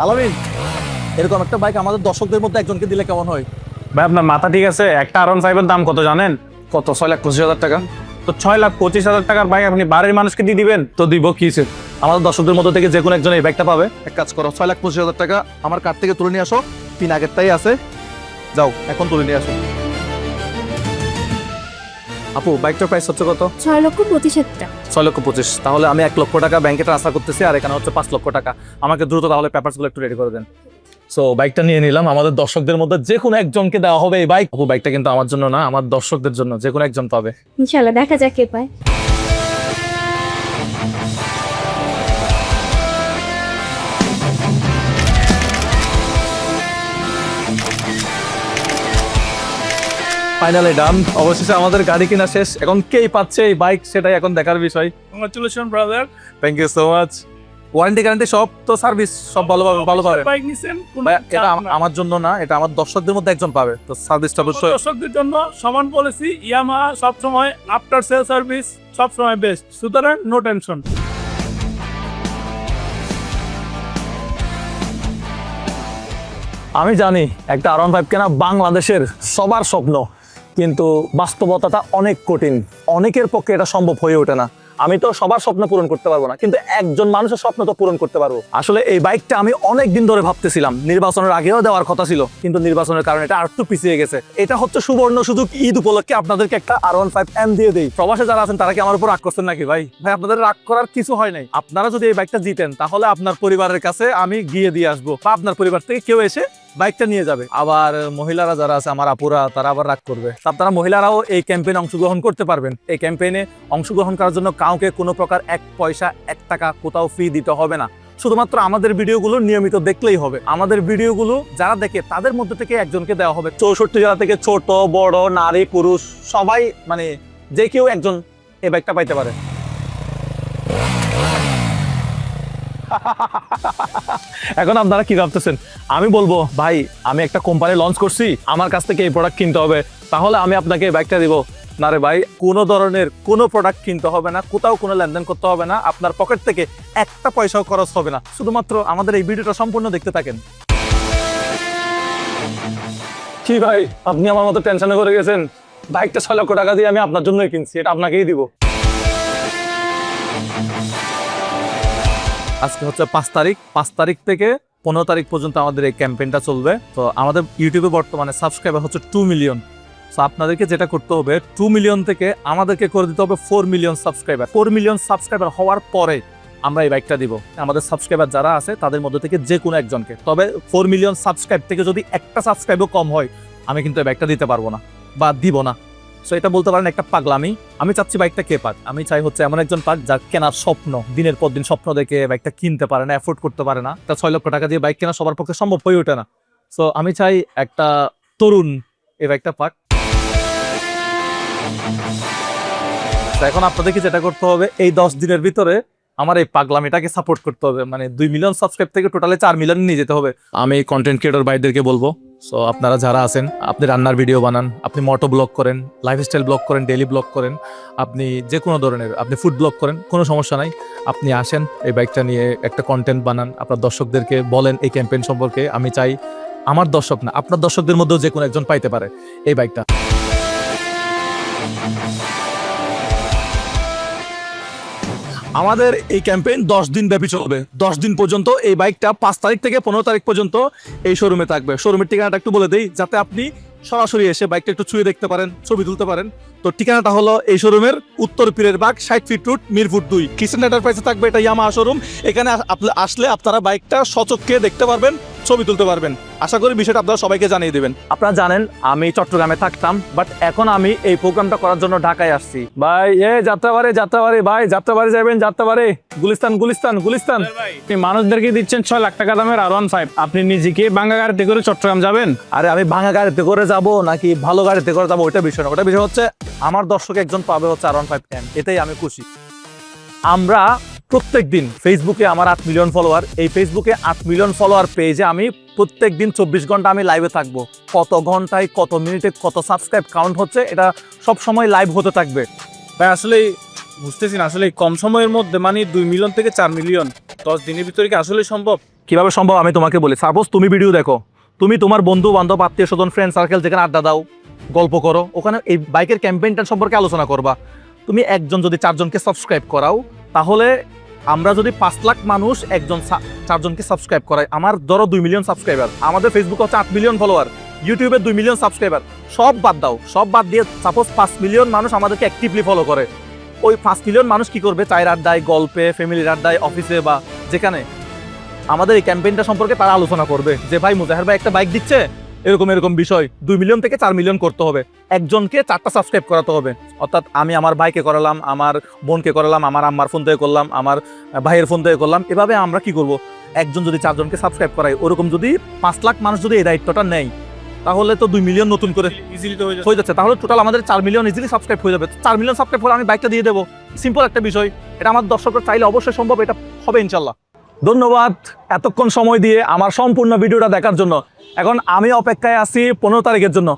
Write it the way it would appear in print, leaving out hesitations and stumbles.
আলামিন, এরকম একটা বাইক আমাদের দর্শকদের মধ্যে একজনকে দিলে কেমন হয়? ভাই আপনার মাথা ঠিক আছে? একটা R15 এর দাম কত জানেন? কত? 6,25,000 টাকা। তো 6,25,000 টাকার বাইক আপনি বাড়ির মানুষকে দিয়ে দিবেন? তো দিব কিসে? আমাদের দর্শকদের মধ্যে থেকে যে কোনো একজন এই বাইকটা পাবে। এক কাজ করো, 6,25,000 টাকা আমার কার্ড থেকে তুলে নিয়ে আসো। পিন আগেরটাই আছে, যাও এখন তুলে নিয়ে আসো। আপু, বাইকটার প্রাইস হচ্ছে কত? 6,25,000 টাকা। 6,25,000। তাহলে আমি 1,00,000 টাকা ব্যাংকে ট্রান্সফার করতেছি, আর এখানে হচ্ছে 5,00,000 টাকা। আমাকে দ্রুত তাহলে পেপারসগুলো একটু রেডি করে দেন। সো বাইকটা নিয়ে নিলাম, আমাদের দর্শকদের মধ্যে যে কোনো একজনকে দেওয়া হবে এই বাইক। আপু, বাইকটা কিন্তু আমার জন্য না, আমার দর্শকদের জন্য, যে কোনো একজন পাবে। ইনশাআল্লাহ দেখা যাক কে পায়। ফাইনালি ডান। অবশেষে আমাদের গাড়ি কিনা শেষ। এখন কেই পাচ্ছে এই বাইক সেটাই এখন দেখার বিষয়। Congratulation brother, thank you so much. Warranty guarantee সব তো, সার্ভিস সব ভালো পাবে। বাইক নিছেন ভাই, এটা আমার জন্য না, এটা আমার দর্শকদের মধ্যে একজন পাবে, তো সার্ভিসটা অবশ্যই। দর্শকদের জন্য সমান পলিসি। ইয়ামাহা সবসময় আফটার সেল সার্ভিস সবসময় বেস্ট, সুতরাং নো টেনশন। আমি জানি একটা R15 কেনা বাংলাদেশের সবার স্বপ্ন, কিন্তু বাস্তবতাটা অনেক কঠিন। অনেকের পক্ষে এটা সম্ভব হয়ে ওঠে না। আমি তো সবার স্বপ্ন পূরণ করতে পারবো না, কিন্তু একজন মানুষের স্বপ্ন তো পূরণ করতে পারবো। আসলে এই বাইকটা আমি অনেক দিন ধরে ভাবতেছিলাম, নির্বাচনের আগেও দেওয়ার কথা ছিল, কিন্তু নির্বাচনের কারণে এটা আরেকটু পিছিয়ে গেছে। এটা হচ্ছে সুবর্ণ সুযোগ, ঈদ উপলক্ষে আপনাদেরকে একটা R15M দিয়ে দেই। প্রবাসে যারা আছেন তারা কি আমার উপর রাগ করছেন নাকি? ভাই ভাই, আপনাদের রাগ করার কিছু হয় নাই। আপনারা যদি এই বাইকটা জিতেন, তাহলে আপনার পরিবারের কাছে আমি গিয়ে দিয়ে আসবো, বা আপনার পরিবার থেকে কেউ এসে বাইকটা নিয়ে যাবে। আবার মহিলারা যারা আছে, আমার আপুরা, তারা আবার রাগ করবে। আপনারা মহিলারাও এই ক্যাম্পেইনে অংশগ্রহণ করতে পারবেন। এই ক্যাম্পেইনে অংশগ্রহণ করার জন্য কাউকে কোনো প্রকার 1 পয়সা 1 টাকা কোথাও ফি দিতে হবে না। শুধুমাত্র আমাদের ভিডিওগুলো নিয়মিত দেখলেই হবে। আমাদের ভিডিওগুলো যারা দেখে তাদের মধ্যে থেকে একজনকে দেওয়া হবে। 64 জেলা থেকে ছোট বড় নারী পুরুষ সবাই, মানে যে কেউ একজন এই বাইকটা পাইতে পারে। এখন আপনারা কি ভাবতেছেন? আমি বলবো, ভাই আমি একটা কোম্পানি লঞ্চ করছি, আমার কাছ থেকে এই প্রোডাক্ট কিনতে হবে, তাহলে আমি আপনাকে এই বাইকটা দিব। না রে ভাই, কোনো ধরনের কোনো প্রোডাক্ট কিনতে হবে না, কোথাও কোনো লেনদেন করতে হবে না, আপনার পকেট থেকে 1 পয়সাও খরচ হবে না। শুধুমাত্র আমাদের এই ভিডিওটা সম্পূর্ণ দেখতে থাকেন। কি ভাই, আপনি আমার মতো টেনশনে করে গেছেন? বাইকটা 6,00,000 টাকা দিয়ে আমি আপনার জন্যই কিনছি, এটা আপনাকেই দিব। আজকে হচ্ছে 5 তারিখ। 5 তারিখ থেকে 15 তারিখ পর্যন্ত আমাদের এই ক্যাম্পেইনটা চলবে। তো আমাদের ইউটিউবে বর্তমানে সাবস্ক্রাইবার হচ্ছে 2 মিলিয়ন। সো আপনাদেরকে যেটা করতে হবে, 2 মিলিয়ন থেকে আমাদেরকে করে দিতে হবে 4 মিলিয়ন সাবস্ক্রাইবার। 4 মিলিয়ন সাবস্ক্রাইবার হওয়ার পরে আমরা এই বাইকটা দিব আমাদের সাবস্ক্রাইবার যারা আছে তাদের মধ্যে থেকে যে কোনো একজনকে। তবে 4 মিলিয়ন সাবস্ক্রাইব থেকে যদি একটা সাবস্ক্রাইবও কম হয়, আমি কিন্তু এই বাইকটা দিতে পারবো না বা দিব না। সো এটা বলতে পারেন একটা পাগলামি। আমি চাচ্ছি বাইকটা কে পাক? আমি চাই হচ্ছে এমন একজন পাক যার কেনার স্বপ্ন, দিনের পর দিন স্বপ্ন দেখে বাইকটা কিনতে পারে না, এফোর্ড করতে পারে না। তা 6,00,000 টাকা দিয়ে বাইক কেনা সবার পক্ষে সম্ভব হয়ে ওঠে না। সো আমি চাই একটা তরুণ এই বাইকটা পাক। এখন আপনাদেরকে যেটা করতে হবে, এই 10 দিনের ভিতরে আমার এই পাগলামিটাকে সাপোর্ট করতে হবে। মানে 2 মিলিয়ন সাবস্ক্রাইব থেকে টোটালে 4 মিলিয়ন নিয়ে যেতে হবে। আমি কন্টেন্ট ক্রিয়েটর ভাইদেরকে বলবো, সো আপনারা যারা আছেন, আপনি রান্নার ভিডিও বানান, আপনি মোটো ব্লগ করেন, লাইফস্টাইল ব্লগ করেন, ডেইলি ব্লগ করেন, আপনি যে কোনো ধরনের, আপনি ফুড ব্লগ করেন, কোনো সমস্যা নাই। আপনি আসেন, এই বাইকটা নিয়ে একটা কন্টেন্ট বানান, আপনার দর্শকদেরকে বলেন এই ক্যাম্পেইন সম্পর্কে। আমি চাই আমার দর্শক না, আপনার দর্শকদের মধ্যেও যে কোনো একজন পাইতে পারে এই বাইকটা। আমাদের এই ক্যাম্পেইন 10 দিন ব্যাপী চলবে। 10 দিন পর্যন্ত এই বাইকটা 5 তারিখ থেকে 15 তারিখ পর্যন্ত এই শোরুমে থাকবে। শোরুমের ঠিকানাটা একটু বলে দেই, যাতে আপনি সরাসরি এসে বাইকটা একটু ছুঁয়ে দেখতে পারেন, ছবি তুলতে পারেন। তো ঠিকানাটা হলো এই শোরুমের উত্তর পীরের বাগ, 60 ফিট রোড, মিরপুর 2, কিচেন এন্টারপ্রাইজে থাকবে। এটা ইয়ামাহা শোরুম। এখানে আসলে আপনারা বাইকটা সচক্ষে দেখতে পারবেন, ছবি তুলতে পারবেন। আশা করি বিষয়টা আপনারা সবাইকে জানিয়ে দেবেন। আপনারা জানেন আমি চট্টগ্রামে থাকতাম, বাট এখন আমি এই প্রোগ্রামটা করার জন্য ঢাকায় আসছি। ভাই যাত্রাবাড়ি ভাই, যাত্রাবাড়ি যাবেন, যাত্রাবাড়ি গুলিস্তান। আপনি মানুষদেরকে দিচ্ছেন 6,00,000 টাকা দামের R15, আপনি নিজেকে ভাঙা গাড়িতে করে চট্টগ্রাম যাবেন? আরে আমি ভাঙা গাড়িতে করে যাব নাকি ভালো গাড়িতে করে যাবো ওইটা বিষয় না। ওটা বিষয় হচ্ছে আমার দর্শক একজন পাবে হচ্ছে R15M, এটাই আমি খুশি। আমরা প্রত্যেকদিন ফেসবুকে, আমার 8 মিলিয়ন ফলোয়ার, এই ফেসবুকে 8 মিলিয়ন ফলোয়ার পেজে আমি প্রত্যেকদিন 24 ঘন্টা আমি লাইভে থাকবো। কত ঘন্টায়, কত মিনিটে, কত সাবস্ক্রাইব কাউন্ট হচ্ছে, এটা সব সময় লাইভ হতে থাকবে। ভাই আসলে বুঝতেছি না আসলে এই কম সময়ের মধ্যে মানে 2 মিলিয়ন থেকে 4 মিলিয়ন 10 দিনের ভিতরে কি আসলে সম্ভব? কিভাবে সম্ভব আমি তোমাকে বলি। সাপোজ তুমি ভিডিও দেখো, তুমি তোমার বন্ধু বান্ধব আত্মীয় স্বজন ফ্রেন্ড সার্কেল যেখানে আড্ডা দাও, গল্প করো, ওখানে এই বাইকের ক্যাম্পেইনটা সম্পর্কে আলোচনা করবা। তুমি একজন যদি 4 জনকে সাবস্ক্রাইব করাও, তাহলে আমরা যদি 5 লাখ মানুষ একজন 4 জনকে সাবস্ক্রাইব করাই, আমার ধরো 2 মিলিয়ন সাবস্ক্রাইবার, আমাদের ফেসবুকে হচ্ছে 8 মিলিয়ন ফলোয়ার, ইউটিউবে 2 মিলিয়ন সাবস্ক্রাইবার, সব বাদ দাও, সব বাদ দিয়ে সাপোজ 5 মিলিয়ন মানুষ আমাদেরকে অ্যাক্টিভলি ফলো করে। ওই 5 মিলিয়ন মানুষ কি করবে? চায়ের আড্ডায়, গল্পে, ফ্যামিলির আড্ডায়, অফিসে বা যেখানে আমাদের এই ক্যাম্পেইনটা সম্পর্কে তারা আলোচনা করবে যে ভাই মুজাহের ভাই একটা বাইক দিচ্ছে, এরকম এরকম বিষয়। 2 মিলিয়ন থেকে 4 মিলিয়ন করতে হবে, একজনকে 4টা সাবস্ক্রাইব করাতে হবে। অর্থাৎ আমি আমার ভাইকে করালাম, আমার বোনকে করালাম, আমার আম্মার ফোন থেকে করলাম, আমার ভাইয়ের ফোন থেকে করলাম। এভাবে আমরা কি করব? একজন যদি 4 জনকে সাবস্ক্রাইব করাই, ওরকম যদি 5 লাখ মানুষ যদি এই দায়িত্বটা নেয়, তাহলে তো 2 মিলিয়ন নতুন করে ইজিলি তো হয়ে হয়ে যাচ্ছে। তাহলে টোটাল আমাদের 4 মিলিয়ন ইজিলি সাবস্ক্রাইব হয়ে যাবে। 4 মিলিয়ন সাবস্ক্রাইব হলে আমি বাইকটা দিয়ে দেবো। সিম্পল একটা বিষয়, এটা আমার দর্শকরা চাইলে অবশ্যই সম্ভব, এটা হবে ইনশাল্লাহ। ধন্যবাদ এতক্ষণ সময় দিয়ে আমার সম্পূর্ণ ভিডিওটা দেখার জন্য। এখন আমি অপেক্ষায় আছি 15 তারিখের জন্য।